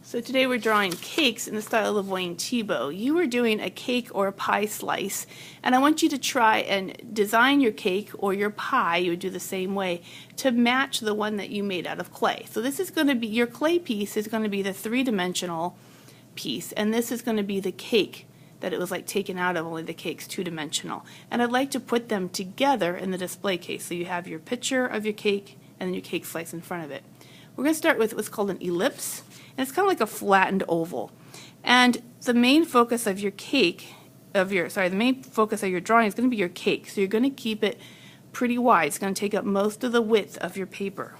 So today we're drawing cakes in the style of Wayne Thiebauld. You were doing a cake or a pie slice, and I want you to try and design your cake or your pie, you would do the same way, to match the one that you made out of clay. So this is going to be, your clay piece is going to be the three-dimensional piece, and this is going to be the cake that it was like taken out of, only the cake's two-dimensional. And I'd like to put them together in the display case. So you have your picture of your cake and then your cake slice in front of it. We're going to start with what's called an ellipse, and it's kind of like a flattened oval. And the main focus of your cake, the main focus of your drawing is going to be your cake. So you're going to keep it pretty wide. It's going to take up most of the width of your paper.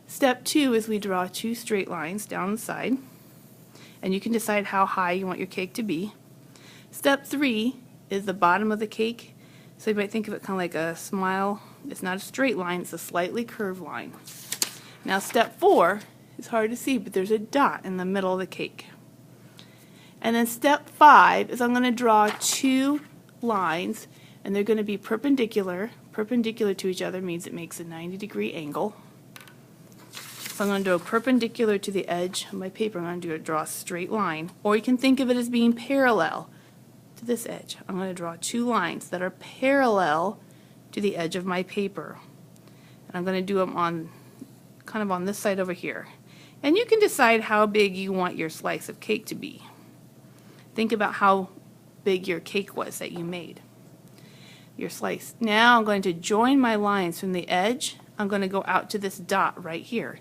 Step 2 is we draw two straight lines down the side, and you can decide how high you want your cake to be. Step 3 is the bottom of the cake. So you might think of it kind of like a smile. It's not a straight line, it's a slightly curved line. Now step 4, it's hard to see, but there's a dot in the middle of the cake. And then step 5 is I'm going to draw two lines, and they're going to be perpendicular. Perpendicular to each other means it makes a 90-degree angle. So I'm going to do a perpendicular to the edge of my paper. I'm going to draw a straight line. Or you can think of it as being parallel to this edge. I'm going to draw two lines that are parallel to the edge of my paper. And I'm going to do them on kind of on this side over here. And you can decide how big you want your slice of cake to be. Think about how big your cake was that you made, your slice. Now I'm going to join my lines from the edge. I'm going to go out to this dot right here.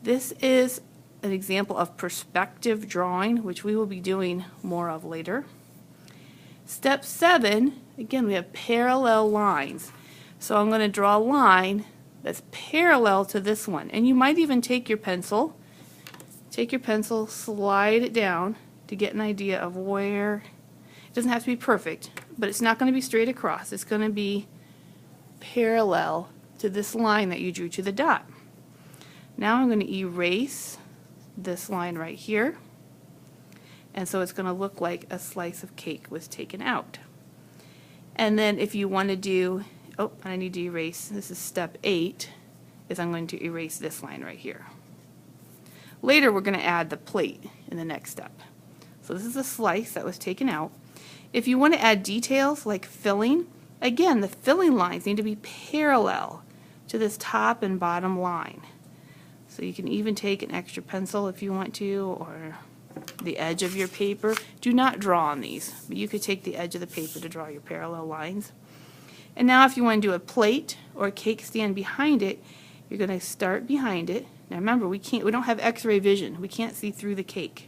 This is an example of perspective drawing, which we will be doing more of later. Step 7, again, we have parallel lines. So I'm going to draw a line that's parallel to this one. And you might even take your pencil, slide it down to get an idea of where. It doesn't have to be perfect, but it's not going to be straight across. It's going to be parallel to this line that you drew to the dot. Now I'm going to erase this line right here. And so it's going to look like a slice of cake was taken out. And then if you want to do, I need to erase, this is step 8, is I'm going to erase this line right here. Later we're going to add the plate in the next step. So this is a slice that was taken out. If you want to add details like filling, again, the filling lines need to be parallel to this top and bottom line. So you can even take an extra pencil if you want to, or the edge of your paper. Do not draw on these, but you could take the edge of the paper to draw your parallel lines. And now if you want to do a plate or a cake stand behind it, you're going to start behind it. Now remember, we don't have x-ray vision. We can't see through the cake.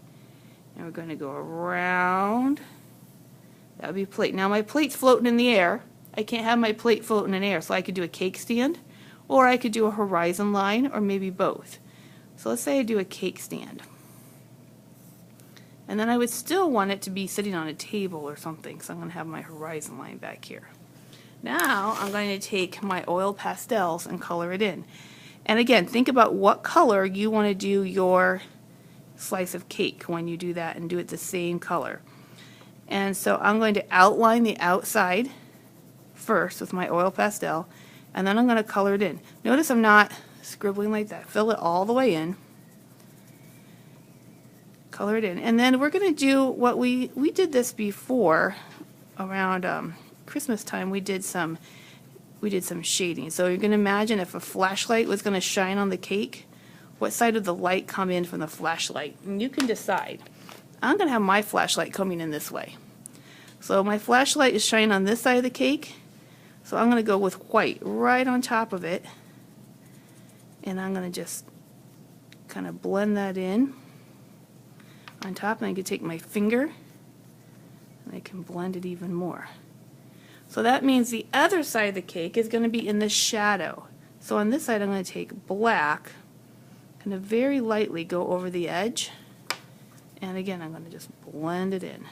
And we're going to go around. That would be a plate. Now my plate's floating in the air. I can't have my plate floating in air, so I could do a cake stand, or I could do a horizon line, or maybe both. So let's say I do a cake stand. And then I would still want it to be sitting on a table or something, so I'm going to have my horizon line back here. Now I'm going to take my oil pastels and color it in. And again, think about what color you want to do your slice of cake when you do that, and do it the same color. And so I'm going to outline the outside first with my oil pastel, and then I'm going to color it in. Notice I'm not scribbling like that. Fill it all the way in. Color it in. And then we're going to do what we did this before around Christmas time. We did some shading. So you're going to imagine if a flashlight was going to shine on the cake, what side would the light come in from the flashlight? And you can decide. I'm going to have my flashlight coming in this way. So my flashlight is shining on this side of the cake. So I'm going to go with white right on top of it. And I'm going to just kind of blend that in on top. And I can take my finger and I can blend it even more. So that means the other side of the cake is going to be in the shadow. So on this side I'm going to take black, kind of very lightly go over the edge, and again I'm going to just blend it in.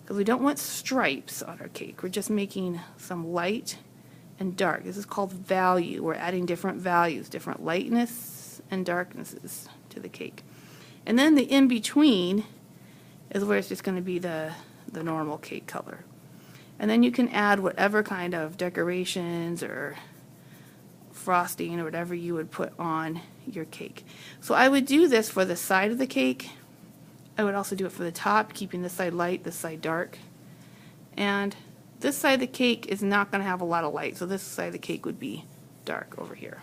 Because we don't want stripes on our cake, we're just making some light and dark. This is called value. We're adding different values, different lightness and darknesses to the cake. And then the in-between is where it's just going to be the normal cake color. And then you can add whatever kind of decorations or frosting or whatever you would put on your cake. So I would do this for the side of the cake. I would also do it for the top, keeping this side light, this side dark. And this side of the cake is not going to have a lot of light, so this side of the cake would be dark over here.